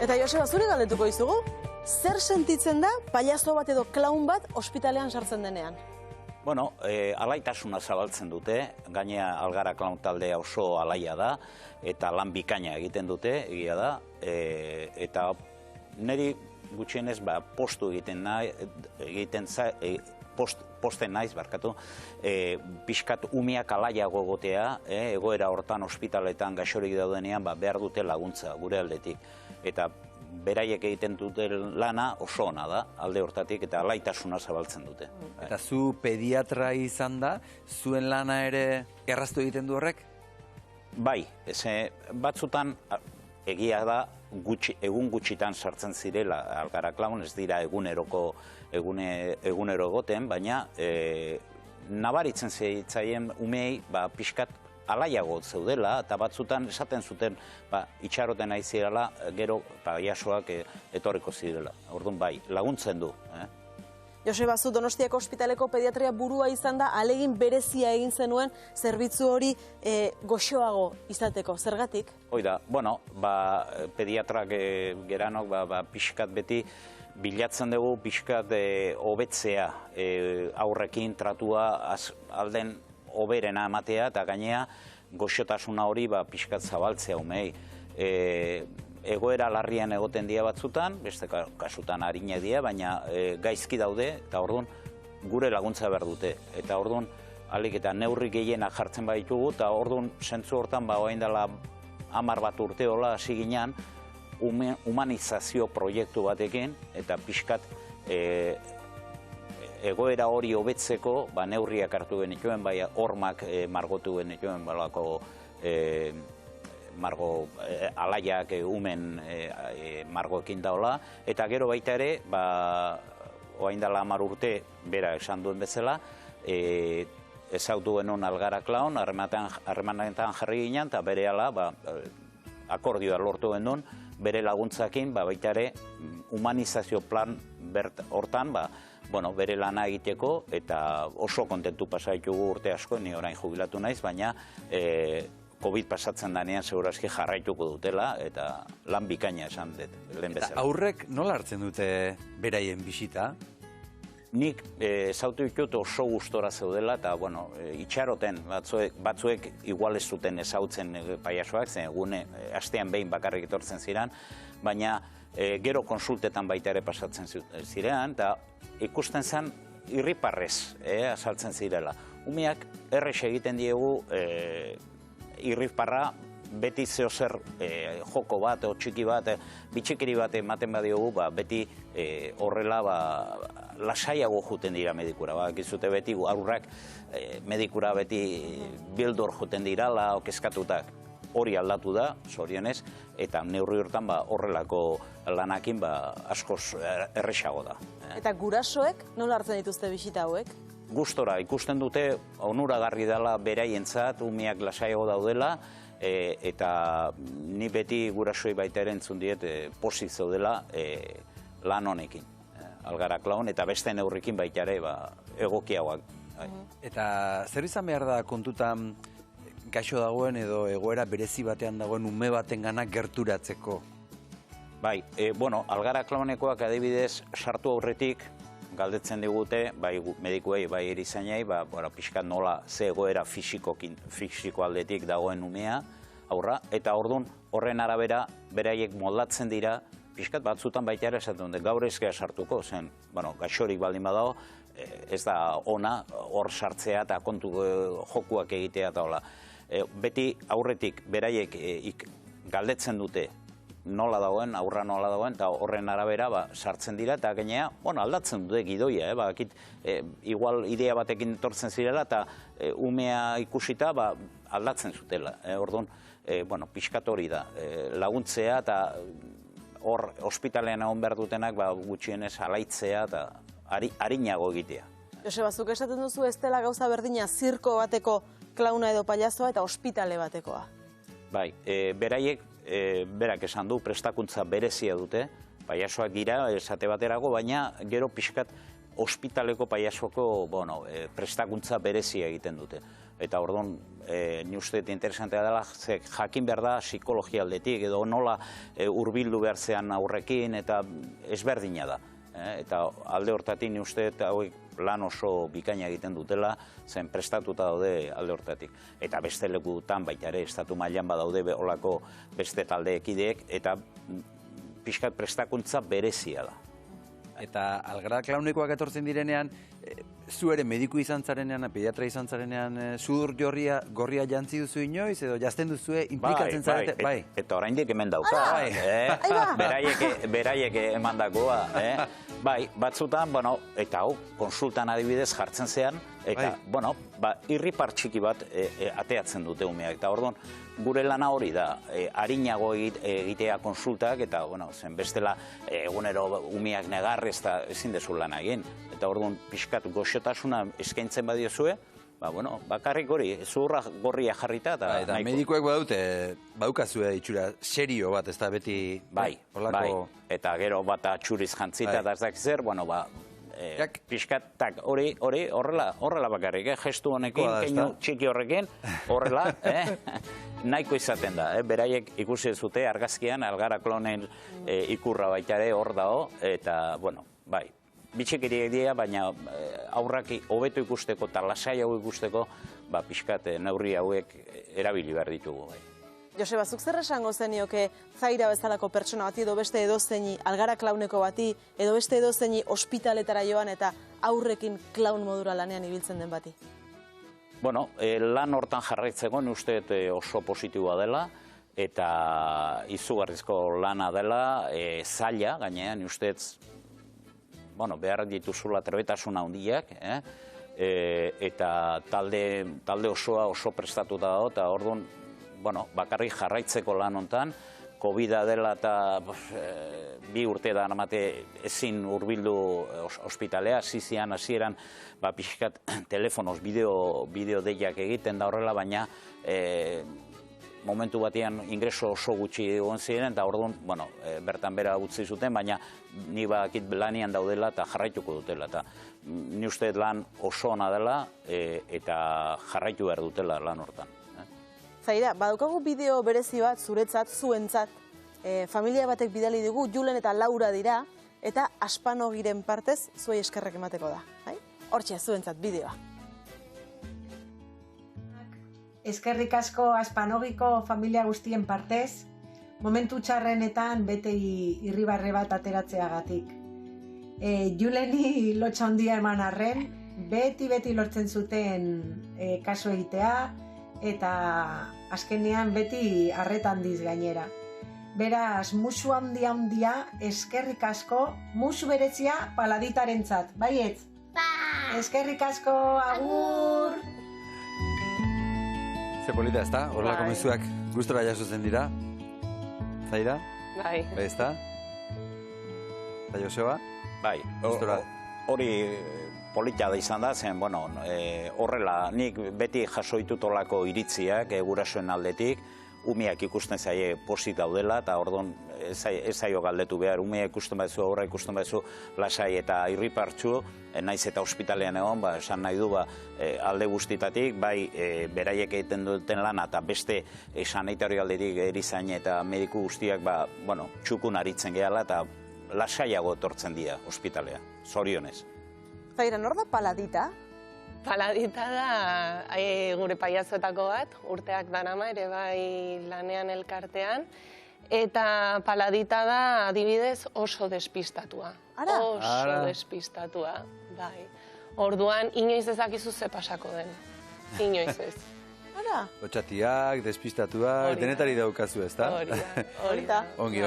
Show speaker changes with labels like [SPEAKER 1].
[SPEAKER 1] Eta Joseba, zuri galdetuko izugu, zer sentitzen da pailazo bat edo klaun bat ospitalean sartzen denean?
[SPEAKER 2] Bueno, alaitasuna zabaltzen dute, gainea Algara Klaun taldea oso alaia da, eta lan bikaina egiten dute, egia da, eta niri gutxienez postu posten naiz, barkatu, pixkat umiak alaiago egotea, egoera hortan ospitaletan gaixorik daudenean behar dute laguntza gure aldetik. Eta beraiek egiten dute lana oso ona da, alde hortatik, eta alaitasuna zabaltzen dute.
[SPEAKER 3] Eta zu pediatra izan da, zuen lana ere erraztu egiten du horrek?
[SPEAKER 2] Bai, batzutan egia da, egun gutxitan sartzen zirela Algara Klaun, ez dira egunero egoten, baina nabaritzen zitzaien umei pixkat alaiago zeudela, eta batzutan esaten zuten itxaroten nahi zirela, gero pailazoak etorriko zirela. Orduan bai, laguntzen du.
[SPEAKER 1] Joseba, zu Donostiako ospitaleko pediatria burua izan da, ahalegin berezia egin zenuen zerbitzu hori goxoago izateko, zergatik?
[SPEAKER 2] Hoi da, bueno, pediatrak geranok pixkat beti bilatzen dugu pixkat hobetzea aurrekin tratua alden hoberena ematea, eta gainea goxotasuna hori pixkat zabaltzea umei. Egoera larrian egoten dira batzutan, beste kasutan arinak dira, baina gaizki daude, eta orduan gure laguntza behar dute. Eta orduan alik eta neurri gehienak jartzen baditugu, eta orduan zentzu hortan orain dela 10 bat urte hola hasi ginen humanizazio proiektu batekin, eta pixkat egoera hori hobetzeko neurriak hartu genituen, bai hormak margotu genituen balako margo alaiak umen margoekin daola, eta gero baita ere, orain dela 10 urte, bera esan duen bezala, ezautu genuen Algara Klaun, harremanetan jarri ginen, eta berehala akordioa lortu genuen, bere laguntzakin, baita ere, humanizazio plan hortan, bere lana egiteko, eta oso kontentu pasaitugu urte asko, ni orain jubilatu naiz, baina COVID pasatzen danean segurazki jarraituko dutela, eta lan bikaina esan dut, lehen bezala.
[SPEAKER 3] Eta aurrek nola hartzen dute beraien bisita?
[SPEAKER 2] Nik ezautu ditut oso gustora zeudela, eta itxaroten, batzuek igual ez zuten ezautzen pailazoak, zen egune astean behin bakarrik etortzen ziren, baina gero konsultetan baita ere pasatzen ziren, eta ikusten zen irriparrez azaltzen zirela. Umeak errex egiten diegu irriparra, beti zeozer joko bat, txiki bat, bitxikiri bat ematen badiogu, beti horrela lasaiago juten dira medikura. Gizute beti aurrak medikura beti bildor juten dirala, kezkatutak. Hori aldatu da, zorionez, eta neurri hortan horrelako lanakin askoz erresago da.
[SPEAKER 1] Eta gurasoek nola hartzen dituzte bisita hauek?
[SPEAKER 2] Gustora, ikusten dute onuragarri dela beraientzat, umeak lasaiago daudela, eta ni beti gurasoei baita ere entzun diet pozik zaudela lan honekin. Algara Klaun eta beste neurrikin baita ere egokiagoak.
[SPEAKER 3] Eta zer izan behar da kontutan gaixo dagoen edo egoera berezi batean dagoen ume baten gana gerturatzeko?
[SPEAKER 2] Bai, Algara Klaunekoak adibidez sartu aurretik galdetzen digute, bai medikuei, bai erizainei, pixkat nola ze egoera fisiko aldetik dagoen umea, aurra, eta orduan horren arabera beraiek moldatzen dira, pixkat batzutan baita ere esaten dute, gaur ezkera sartuko, zen, gaixorik baldin badago, ez da ona hor sartzea eta kontu jokuak egitea eta hola. Beti aurretik beraiek galdetzen dute nola dagoen, aurra nola dagoen, eta horren arabera sartzen dira, eta gainea, aldatzen dute gidoia, igual idea batekin etortzen zirela, eta umea ikusita aldatzen zutela. Orduan, pixkat hori da, laguntzea, eta hor ospitalean egon behar dutenak gutxienez alaitzea, eta arinago egitea.
[SPEAKER 1] Joseba, zuk esaten duzu ez dela gauza berdina zirko bateko klauna edo pailazoa eta ospitale batekoa?
[SPEAKER 2] Bai, beraiek, berak esan du, prestakuntza berezia dute, pailazoak dira esate baterago, baina gero pixkat ospitaleko pailasoko prestakuntza berezia egiten dute. Eta orduan, ni uste interesantea dela, jakin behar da psikologia aldetik, edo nola hurbildu behar zean aurrekin, eta ezberdina da. Eta alde hortatik ni uste hauek lan oso bikaina egiten dutela, zen prestatuta daude alde hortatik. Eta beste lekutan baita ere, estatu mailan badaude olako beste taldeekideek, eta pixkat prestakuntza berezia da.
[SPEAKER 3] Eta Algara Klaunekoak etortzen direnean, zu ere mediku izan zarenean, pediatra izan zarenean, sudur gorria jantzi duzu inoiz, edo jazten duzue, implikatzen zarete?
[SPEAKER 2] Bai, eta oraindik hemen dauka. Beraiek emandakoa. Bai, batzutan, eta hau, konsultan adibidez jartzen zean, eta, irripar txiki bat ateatzen dute umeak. Eta orduan, gure lana hori da, arinago egitea konsultak, eta, zen bestela egunero umeak negarrez eta ezin dezu lana egin. Eta orduan, pixkat goxotasuna eskaintzen badiozue, bakarrik hori, zurra gorria jarrita eta...
[SPEAKER 3] Eta medikoek badukazue itxura serio bat, ez da beti...
[SPEAKER 2] Bai, eta gero bat atxuriz jantzita eta ez dakiz zer, pixkat, horrela bakarrik, gestu honekin, keinu txiki horrekin, horrela, nahiko izaten da. Beraiek ikusi zute argazkian, Algara Klaunen ikurra baita ere hor dago, eta, bai. Bitxekiriek dira, baina aurrak hobeto ikusteko eta lasai hau ikusteko, pixkat neurri hauek erabili behar ditugu.
[SPEAKER 1] Joseba, zuk zer esango zenioke Zaira bezalako pertsona bati edo beste edozeini Algara Klauneko bati edo beste edozeini ospitaletara joan eta aurrekin klaun modura lanean ibiltzen den bati?
[SPEAKER 2] Lan hortan jarraitzeko uste oso positiboa dela eta izugarrizko lana dela, zaila gainean uste behar dituzula trebetasuna handiak, eta talde osoa oso prestatuta dago, eta orduan, bakarrik jarraitzeko lan hontan, COVID-a dela eta 2 urte da namate ezin hurbildu ospitalea, hasieran pixkat telefonoz bideo deiak egiten da horrela, baina momentu batean ingreso oso gutxi egon ziren, eta orduan, bertan bera utzi zuten, baina ni bakit lanian daudela eta jarraituko dutela. Eta ni uste lan oso ona dela eta jarraitu behar dutela lan hortan.
[SPEAKER 1] Zaira, badaukagu bideo berezi bat zuretzat, zuentzat, familia batek bidali digu, Julen eta Laura dira, eta Aspanogiren partez zuei eskerrak emateko da. Hortxe, zuentzat, bideoa.
[SPEAKER 4] Eskerrik asko Aspanogiko familia guztien partez, momentu txarrenetan bete irribarre bat ateratzeagatik. Juleni lotxa handia eman arren, beti lortzen zuten kaso egitea, eta azkenean beti arreta handiz gainera. Beraz, musu handia, eskerrik asko, musu berezia Paladitarentzat, baietz? Eskerrik asko, agur!
[SPEAKER 3] Ze polita, ez da? Horrelako mezuak gustora jasotzen dira. Zaira?
[SPEAKER 5] Bai.
[SPEAKER 3] Ez da? Eta Joseba?
[SPEAKER 2] Bai, hori polita da izan da, zen, horrela, nik beti jaso ditut olako iritziak gurasoen aldetik, umeak ikusten zaie posit daudela, eta orduan ez zaio galdetu behar, umeak ikusten baduzu, aurra ikusten baduzu lasai eta irripartxu, naiz eta ospitalean egon, esan nahi du alde guztitatik, bai beraiek egiten duten lana eta beste sanitario aldetik erizain eta mediku guztiak txukun aritzen gehala eta lasaiago etortzen dira ospitalea, zorionez.
[SPEAKER 1] Zaira, nor da Paladita?
[SPEAKER 5] Paladita da gure paiazoetako bat, urteak danama ere bai lanean elkartean, eta Paladita da adibidez oso despistatua.
[SPEAKER 1] Ara?
[SPEAKER 5] Oso despistatua, bai. Orduan, inoiz ezakizu ze pasako den. Inoiz ez.
[SPEAKER 1] Ara?
[SPEAKER 3] Lotxatiak, despistatuak, denetari daukazu, ez da?
[SPEAKER 5] Hori da.
[SPEAKER 3] Ongi.